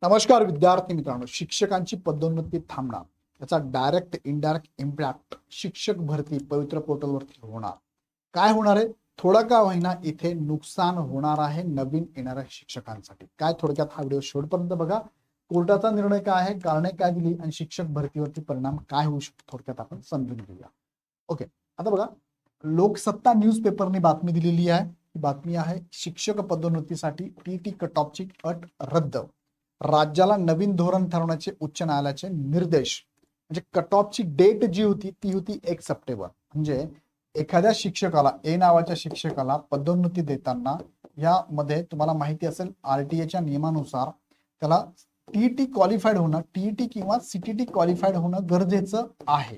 नमस्कार विद्यार्थी मित्रांनो, शिक्षकांची पदोन्नती थांबणार याचा डायरेक्ट इनडायरेक्ट इम्पॅक्ट शिक्षक भरती पवित्र पोर्टलवरती होणार. काय होणार आहे? थोडं का होईना इथे नुकसान होणार आहे नवीन येणाऱ्या शिक्षकांसाठी. काय थोडक्यात हा व्हिडिओ शेवटपर्यंत बघा. कोर्टाचा निर्णय काय आहे, कारणे काय दिली आणि शिक्षक भरतीवरती परिणाम काय होऊ शकतो थोडक्यात आपण समजून घेऊया. ओके, आता बघा, लोकसत्ता न्यूज पेपरने बातमी दिलेली आहे. ही बातमी आहे शिक्षक पदोन्नतीसाठी टीटी कट ऑफची अट रद्द. राज्याला नवीन धोरण ठरवण्याचे उच्च न्यायालयाचे निर्देश. म्हणजे कट ऑफची डेट जी होती ती होती 1 सप्टेंबर. म्हणजे एखाद्या शिक्षकाला, ए नावाच्या शिक्षकाला पदोन्नती देताना यामध्ये तुम्हाला माहिती असेल आरटीएच्या नियमानुसार त्याला टीईटी क्वालिफाईड होणं, टीईटी किंवा सीटीटी क्वालिफाईड होणं गरजेचं आहे.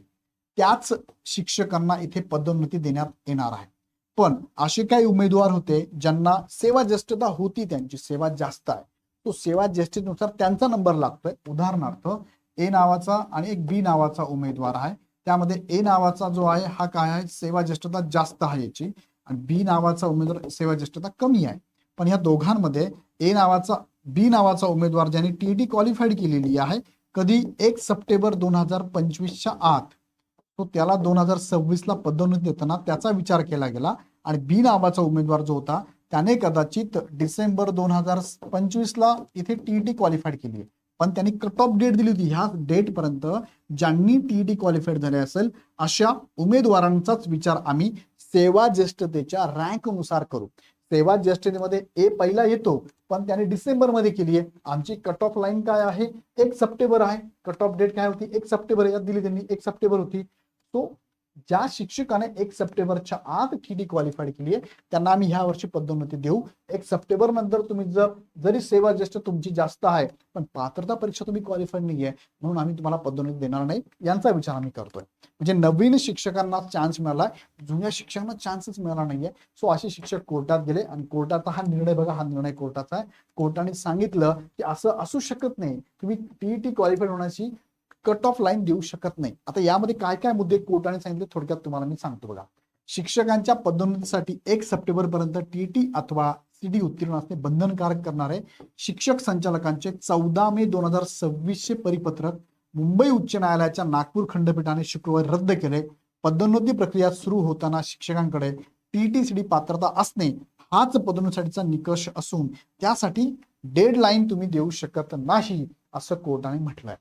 त्याच शिक्षकांना इथे पदोन्नती देण्यात येणार आहे. पण असे काही उमेदवार होते ज्यांना सेवा ज्येष्ठता होती, त्यांची सेवा जास्त आहे, तो सेवा ज्येष्ठतेनुसार त्यांचा नंबर लागतोय. उदाहरणार्थ ए नावाचा आणि एक बी नावाचा उमेदवार आहे. त्यामध्ये ए नावाचा जो आहे हा काय आहे, सेवा ज्येष्ठता जास्त आहे याची, आणि बी नावाचा उमेदवार सेवा ज्येष्ठता कमी आहे. पण या दोघांमध्ये बी नावाचा उमेदवार ज्यांनी टीईटी क्वालिफाईड केलेली आहे कधी 1 सप्टेंबर 2025च्या आत, तो त्याला 2026ला पदोन्नती देताना त्याचा विचार केला गेला. आणि बी नावाचा उमेदवार जो होता त्याने कदाचित डिसेंबर 2025ला इथे टीईटी क्वालिफाईड केली आहे, पण त्यांनी कट ऑफ डेट दिली होती. ह्या डेट पर्यंत ज्यांनी टीईटी क्वालिफाईड झाले असेल अशा उमेदवारांचाच विचार आम्ही सेवा ज्येष्ठतेच्या रँक नुसार करू. सेवा ज्येष्ठतेमध्ये ए पहिला येतो, पण त्याने डिसेंबर मध्ये केली आहे. आमची कट ऑफ लाईन काय आहे, 1 सप्टेंबर आहे. कट ऑफ डेट काय होती, 1 सप्टेंबर यात दिली त्यांनी, 1 सप्टेंबर होती. तो ज्या शिक्षकाने 1 सप्टेंबरच्या आत टीटी क्वालिफाईड केली आहे त्यांना आम्ही ह्या वर्षी पदोन्नती देऊ. 1 सप्टेंबर नंतर तुम्ही जरी सेवा ज्येष्ठ तुमची जास्त आहे पण पात्रता परीक्षा तुम्ही क्वालिफाईड नाहीये म्हणून आम्ही तुम्हाला पदोन्नती देणार नाही, यांचा विचार आम्ही करतोय. म्हणजे नवीन शिक्षकांना चान्स मिळालाय, जुन्या शिक्षकांना चान्सच मिळाला नाहीये. सो असे शिक्षक कोर्टात गेले आणि कोर्टाचा हा निर्णय बघा, हा निर्णय कोर्टाचा आहे. कोर्टाने सांगितलं की असं असू शकत नाही, तुम्ही टीईटी क्वालिफाईड होण्याची कट ऑफ लाईन देऊ शकत नाही. आता यामध्ये काय काय मुद्दे कोर्टाने सांगितले थोडक्यात तुम्हाला मी सांगतो बघा. शिक्षकांच्या पदोन्नतीसाठी 1 सप्टेंबर पर्यंत टीईटी अथवा सीडी उत्तीर्ण असणे बंधनकारक करणारे शिक्षक संचालकांचे 14 मे 2026 परिपत्रक मुंबई उच्च न्यायालयाच्या नागपूर खंडपीठाने शुक्रवारी रद्द केले. पदोन्नती प्रक्रिया सुरू होताना शिक्षकांकडे टीईटी सीडी पात्रता असणे हाच पदोन्नतीसाठीचा निकष असून त्यासाठी डेडलाईन तुम्ही देऊ शकत नाही असं कोर्टाने म्हटलंय.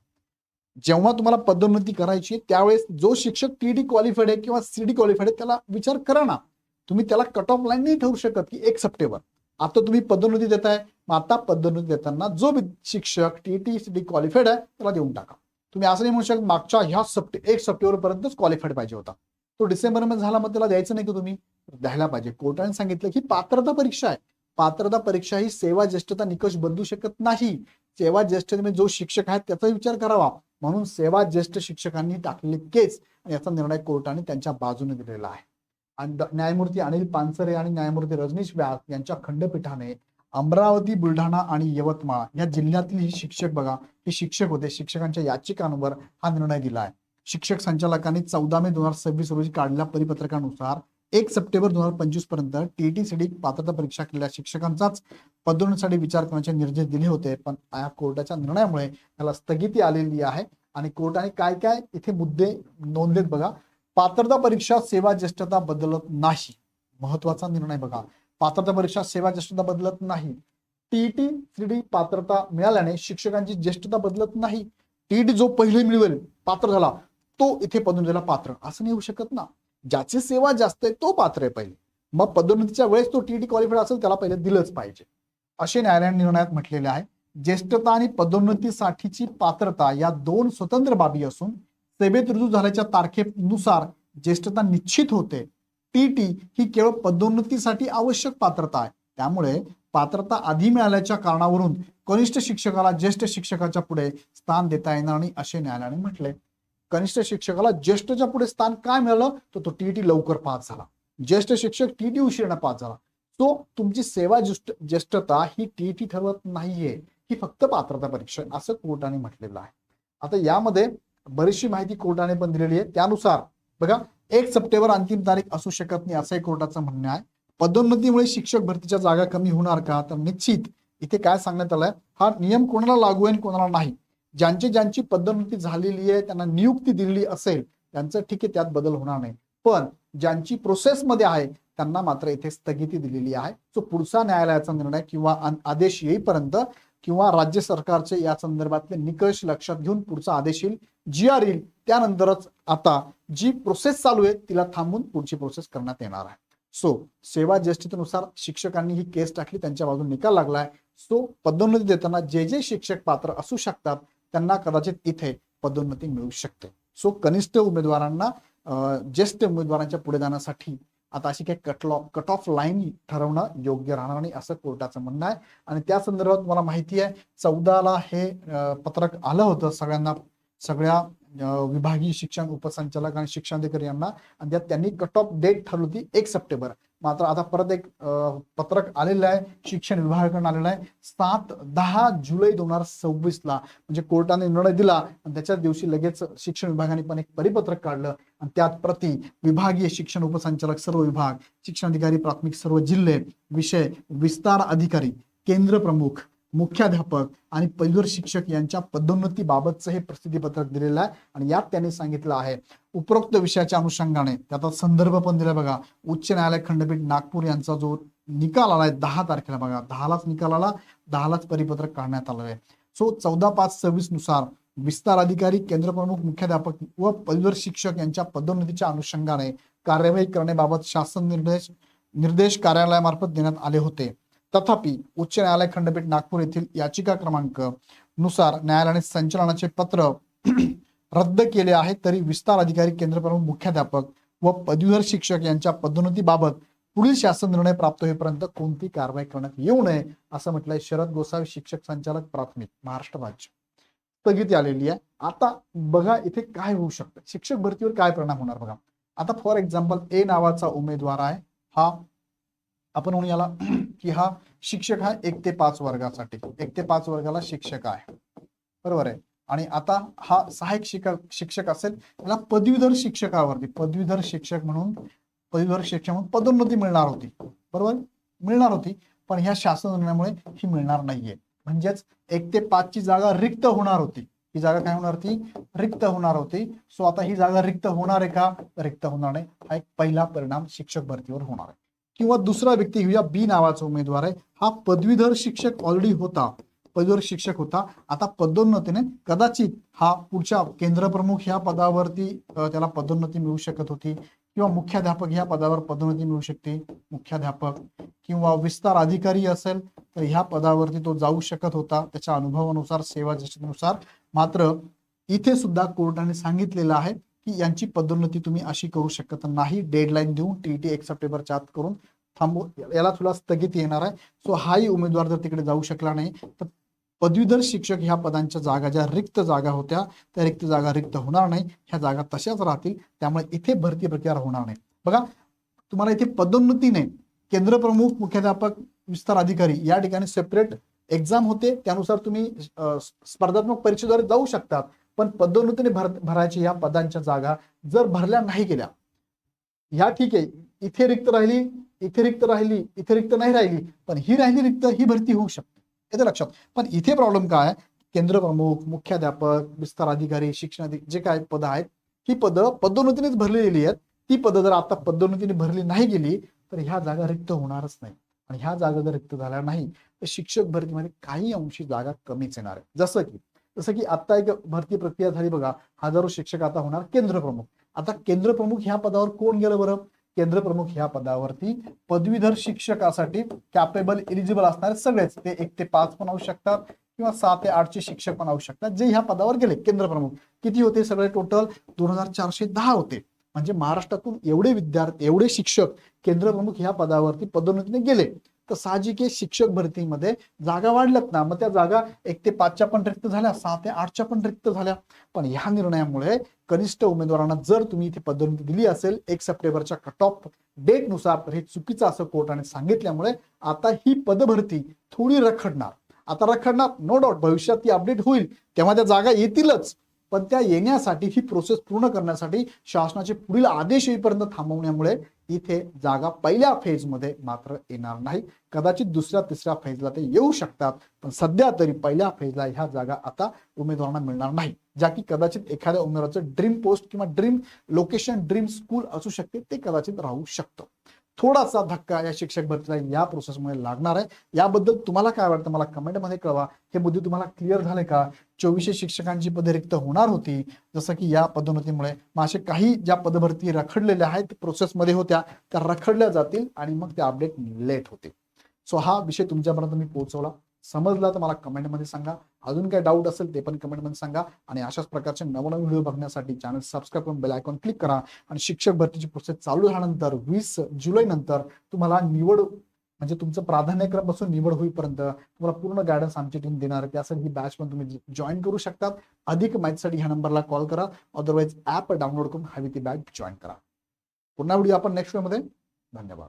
जेव्हा तुम्हाला पदोन्नती करायची त्यावेळेस जो शिक्षक टीईटी क्वालिफाईड आहे किंवा सीडी क्वालिफाईड आहे त्याला विचार करा ना. तुम्ही त्याला कट ऑफ लाईन नाही ठेवू शकत की 1 सप्टेंबर. आता तुम्ही पदोन्नती देताय, मग आता पदोन्नती देताना जो शिक्षक टीईटी सीडी क्वालिफाईड आहे त्याला देऊन टाका. तुम्ही असं नाही म्हणू शकत मागच्या 1 सप्टेंबर पर्यंतच क्वालिफाईड पाहिजे होता, तो डिसेंबर मध्ये झाला, मग त्याला द्यायचं नाही का तुम्ही? द्यायला पाहिजे. कोर्टाने सांगितलं की पात्रता परीक्षा आहे, पात्रता परीक्षा ही सेवा ज्येष्ठता निकष बदलू शकत नाही. सेवा ज्येष्ठतेमध्ये जो शिक्षक आहे त्याचा विचार करावा म्हणून सेवा ज्येष्ठ शिक्षकांनी टाकलेली केस आणि याचा निर्णय कोर्टाने त्यांच्या बाजूने दिलेला आहे. आणि न्यायमूर्ती अनिल पानसरे आणि न्यायमूर्ती रजनीश व्यास यांच्या खंडपीठाने अमरावती, बुलढाणा आणि यवतमाळ या जिल्ह्यातील हे शिक्षक बघा, हे शिक्षक होते, शिक्षकांच्या याचिकांवर हा निर्णय दिला आहे. शिक्षक संचालकांनी 14 मे 2026 रोजी काढलेल्या परिपत्रकानुसार 1 सप्टेंबर 2025 पर्यंत टीईटी सीडी पात्रता परीक्षा केलेल्या शिक्षकांचाच पदोन्नतीसाठी विचार करण्याचे निर्देश दिले होते. पण या कोर्टाच्या निर्णयामुळे त्याला स्थगिती आलेली आहे. आणि कोर्टाने काय काय इथे मुद्दे नोंदलेत बघा. पात्रता परीक्षा सेवा ज्येष्ठता बदलत नाही, महत्वाचा निर्णय बघा. पात्रता परीक्षा सेवा ज्येष्ठता बदलत नाही. टीईटी सीडी पात्रता मिळाल्याने शिक्षकांची ज्येष्ठता बदलत नाही. टीईटी जो पहिले मिळवेल, पात्र झाला, तो इथे पदोन्नतीला पात्र असं नाही होऊ शकत ना. ज्याची सेवा जास्त आहे तो पात्र आहे पहिले, मग पदोन्नतीच्या वेळेस तो टीईटी क्वालिफाईड असेल त्याला पहिले दिलंच पाहिजे असे न्यायालयाने निर्णयात म्हटलेले आहे. ज्येष्ठता आणि पदोन्नतीसाठीची पात्रता या 2 स्वतंत्र बाबी असून सेवेत रुजू झाल्याच्या तारखेनुसार ज्येष्ठता निश्चित होते. टीईटी ही केवळ पदोन्नतीसाठी आवश्यक पात्रता आहे. त्यामुळे पात्रता आधी मिळाल्याच्या कारणावरून कनिष्ठ शिक्षकाला ज्येष्ठ शिक्षकाच्या पुढे स्थान देता येणार नाही असे न्यायालयाने म्हटले. कनिष्ठ शिक्षकाला ज्येष्ठच्या पुढे स्थान काय मिळालं, तर तो टीईटी लवकर पास झाला. ज्येष्ठ शिक्षक टीईटी उशिराने पास झाला. तो तुमची सेवा ज्येष्ठता ही टीईटी ठरवत नाहीये, ही फक्त पात्रता परीक्षा असं कोर्टाने म्हटलेलं आहे. आता यामध्ये बरीचशी माहिती कोर्टाने पण दिलेली आहे. त्यानुसार बघा, 1 सप्टेंबर अंतिम तारीख असू शकत नाही असंही कोर्टाचं म्हणणं आहे. पदोन्नतीमुळे शिक्षक भरतीच्या जागा कमी होणार का, तर निश्चित इथे काय सांगण्यात आलंय, हा नियम कोणाला लागू आहे कोणाला नाही. ज्यांची पदोन्नती झालेली आहे त्यांना नियुक्ती दिलेली असेल त्यांचं ठीक आहे, त्यात बदल होणार नाही. पण ज्यांची प्रोसेसमध्ये आहे त्यांना मात्र इथे स्थगिती दिलेली आहे. सो पुढचा न्यायालयाचा निर्णय किंवा आदेश येईपर्यंत किंवा राज्य सरकारचे या संदर्भातले निकष लक्षात घेऊन पुढचा आदेश येईल, GR येईल, त्यानंतरच आता जी प्रोसेस चालू आहे तिला थांबून पुढची प्रोसेस करण्यात येणार आहे. सो सेवा ज्येष्ठतेनुसार शिक्षकांनी ही केस टाकली, त्यांच्या बाजूने निकाल लागलाय. सो पदोन्नती देताना जे शिक्षक पात्र असू शकतात त्यांना कदाचित इथे पदोन्नती मिळू शकते. सो कनिष्ठ उमेदवारांना ज्येष्ठ उमेदवारांच्या पुढे जाण्यासाठी आता अशी काही कट ऑफ लाईन ठरवणं योग्य राहणार नाही असं कोर्टाचं म्हणणं आहे. आणि त्या संदर्भात मला माहिती आहे 14ला हे पत्रक आलं होतं सगळ्या विभागीय शिक्षण उपसंचालक आणि शिक्षणाधिकारी यांना, आणि त्यात त्यांनी कट ऑफ डेट ठरवली होती 1 सप्टेंबर. मात्र आता परत एक पत्रक आलेलं आहे शिक्षण विभागाकडून आलेलं आहे 7-10 जुलै 2026ला, म्हणजे कोर्टाने निर्णय दिला आणि त्याच्याच दिवशी लगेच शिक्षण विभागाने पण एक परिपत्रक काढलं आणि त्यात प्रति विभागीय शिक्षण उपसंचालक सर्व विभाग, शिक्षणाधिकारी प्राथमिक सर्व जिल्हे, विषय विस्तार अधिकारी, केंद्र प्रमुख, मुख्याध्यापक आणि पदवीधर शिक्षक यांच्या पदोन्नतीबाबतचं हे प्रसिद्धीपत्रक दिलेलं आहे. आणि यात त्यांनी सांगितलं आहे उपरोक्त विषयाच्या अनुषंगाने, त्याचा संदर्भ पण दिला बघा, उच्च न्यायालय खंडपीठ नागपूर यांचा जो निकाल आलाय 10 तारखेला, बघा 10लाच निकाल आला, 10लाच परिपत्रक काढण्यात आलं आहे. सो 14/5/26 नुसार विस्तार अधिकारी, केंद्र प्रमुख, मुख्याध्यापक व पदवीधर शिक्षक यांच्या पदोन्नतीच्या अनुषंगाने कार्यवाही करण्याबाबत शासन निर्देश कार्यालयामार्फत देण्यात आले होते. तथापि उच्च न्यायालय खंडपीठ नागपूर येथील याचिका क्रमांक नुसार न्यायालयाने संचलनाचे पत्र रद्द केले आहे. तरी विस्तार अधिकारी, केंद्र प्रमुख, मुख्याध्यापक व पदवीधर शिक्षक यांच्या पदोन्नतीबाबत पुढील शासन निर्णय प्राप्त होईपर्यंत कोणती कारवाई करण्यात येऊ नये असं म्हटलंय. शरद गोसावी, शिक्षक संचालक प्राथमिक, महाराष्ट्र राज्य. स्थगिती आलेली आहे. आता बघा इथे काय होऊ शकतं, शिक्षक भरतीवर काय परिणाम होणार बघा. आता फॉर एक्झाम्पल ए नावाचा उमेदवार आहे, हा आपण म्हणून याला की हा शिक्षक आहे 1 ते 5 वर्गासाठी, 1 ते 5 वर्गाला शिक्षक आहे, बरोबर आहे. आणि आता हा सहाय्यक शिक्षक असेल, त्याला पदवीधर शिक्षकावरती पदवीधर शिक्षक म्हणून पदोन्नती मिळणार होती, बरोबर मिळणार होती. पण ह्या शासन निर्णयामुळे ही मिळणार नाहीये. म्हणजेच 1 ते 5 ची जागा रिक्त होणार होती, ही जागा काय होणार होती, रिक्त होणार होती. सो आता ही जागा रिक्त होणार आहे का, रिक्त होणार नाही. हा एक पहिला परिणाम शिक्षक भरतीवर होणार आहे. किंवा दुसरा व्यक्ती घेऊया, बी नावाचा उमेदवार आहे, हा पदवीधर शिक्षक ऑलरेडी होता, पदवीधर शिक्षक होता. आता पदोन्नतीने कदाचित हा पुढच्या केंद्र प्रमुख ह्या पदावरती त्याला पदोन्नती मिळू शकत होती, किंवा मुख्याध्यापक ह्या पदावर पदोन्नती मिळू शकते, मुख्याध्यापक, किंवा विस्तार अधिकारी असेल तर ह्या पदावरती तो जाऊ शकत होता त्याच्या अनुभवानुसार, सेवा ज्येष्ठतेनुसार. मात्र इथे सुद्धा कोर्टाने सांगितलेलं आहे की यांची पदोन्नती तुम्ही अशी करू शकत नाही, डेडलाईन देऊन TET 1 सप्टेंबरच्या आत करून थांबू, याला तुला स्थगिती येणार आहे. सो हाही उमेदवार जर तिकडे जाऊ शकला नाही तर पदवीधर शिक्षक ह्या पदांच्या जागा, ज्या रिक्त जागा होत्या त्या रिक्त जागा रिक्त होणार नाही, ह्या जागा तशाच राहतील. त्यामुळे इथे भरती प्रक्रिया होणार नाही. बघा तुम्हाला इथे पदोन्नतीने केंद्र प्रमुख, मुख्याध्यापक, विस्तार अधिकारी या ठिकाणी सेपरेट एक्झाम होते, त्यानुसार तुम्ही स्पर्धात्मक परीक्षेद्वारे जाऊ शकतात. पण पदोन्नतीने भरायची या पदांच्या जागा जर भरल्या नाही गेल्या, ह्या ठीक आहे इथे रिक्त राहिली, इथे रिक्त राहिली, इथे रिक्त नाही राहिली, पण ही राहिली रिक्त, ही भरती होऊ शकते, येते लक्षात. पण इथे प्रॉब्लेम काय आहे, केंद्र प्रमुख, मुख्याध्यापक, विस्तार अधिकारी, शिक्षण जे काय पद आहेत ही पदं पदोन्नतीनेच भरलेली आहेत. ती पदं जर आता पदोन्नतीने भरली नाही गेली तर ह्या जागा रिक्त होणारच नाही. आणि ह्या जागा जर रिक्त झाल्या नाही तर शिक्षक भरतीमध्ये काही अंशी जागा कमीच येणार आहे. जसं की आता एक भरती प्रक्रिया झाली बघा, हजारो शिक्षक आता होणार केंद्र प्रमुख. आता केंद्र प्रमुख ह्या पदावर कोण गेलं बरं, केंद्र प्रमुख ह्या पदावरती पदवीधर शिक्षकासाठी कॅपेबल एलिजिबल असणारे सगळेच, ते 1 ते 5 पण होऊ शकतात किंवा 6 ते 8 चे शिक्षक पण होऊ शकतात, जे ह्या पदावर गेले केंद्र प्रमुख. किती होते सगळे टोटल, 2410 होते. म्हणजे महाराष्ट्रातून एवढे शिक्षक केंद्र प्रमुख ह्या पदावरती पदोन्नतीने गेले. तर साहजिक शिक्षक भरतीमध्ये जागा वाढल्यात ना, मग त्या जागा 1 ते 5च्या पण रिक्त झाल्या, 6 ते 8च्या पण रिक्त झाल्या. पण ह्या निर्णयामुळे कनिष्ठ उमेदवारांना जर तुम्ही इथे पदोन्नती दिली असेल 1 सप्टेंबरच्या कट ऑफ डेट नुसार, तर हे चुकीचं असं कोर्टाने सांगितल्यामुळे आता ही पदभरती थोडी रखडणार. आता रखडणार नो डाऊट, भविष्यात ती अपडेट होईल तेव्हा त्या जागा येतीलच, पण त्या येण्यासाठी ही प्रोसेस पूर्ण करण्यासाठी शासनाचे पुढील आदेश येईपर्यंत थांबवण्यामुळे इथे जागा पहिल्या फेजमध्ये मात्र येणार नाही. कदाचित दुसऱ्या तिसऱ्या फेजला ते येऊ शकतात, पण सध्या तरी पहिल्या फेजला ह्या जागा आता उमेदवारांना मिळणार नाही, ज्या की कदाचित एखाद्या उमेदवाराचं ड्रीम पोस्ट किंवा ड्रीम लोकेशन ड्रीम स्कूल असू शकते, ते कदाचित राहू शकतं. थोडासा धक्का या शिक्षक भरतीला या प्रोसेसमुळे लागणार आहे. याबद्दल तुम्हाला काय वाटतं मला कमेंटमध्ये कळवा. हे मुद्दे तुम्हाला क्लिअर झाले का? 2400 शिक्षकांची पदे रिक्त होणार होती जसं की या पदोन्नतीमुळे, मग असे काही ज्या पदभरती रखडलेल्या आहेत प्रोसेसमध्ये होत्या त्या रखडल्या जातील आणि मग ते अपडेट लेट होते. सो हा विषय तुमच्यापर्यंत मी पोहोचवला. समजला तर मला कमेंटमध्ये सांगा. अजून काय डाऊट असेल ते पण कमेंटमध्ये सांगा. आणि अशाच प्रकारचे नवनवीन व्हिडिओ बघण्यासाठी चॅनल सबस्क्राईब करून बेल आयकॉन क्लिक करा. आणि शिक्षक भरतीची प्रोसेस चालू झाल्यानंतर 20 जुलै नंतर तुम्हाला निवड म्हणजे तुमचं प्राधान्यक्रम पासून निवड होईपर्यंत तुम्हाला पूर्ण गायडन्स आमची टीम देणार आहे. त्यासाठी ही बॅच पण तुम्ही जॉईन करू शकतात. अधिक माहितीसाठी ह्या नंबरला कॉल करा, अदरवाईज ऍप डाउनलोड करून हवी ती बॅच जॉईन करा. पुन्हा व्हिडिओ आपण नेक्स्ट व्हिडिओमध्ये. धन्यवाद.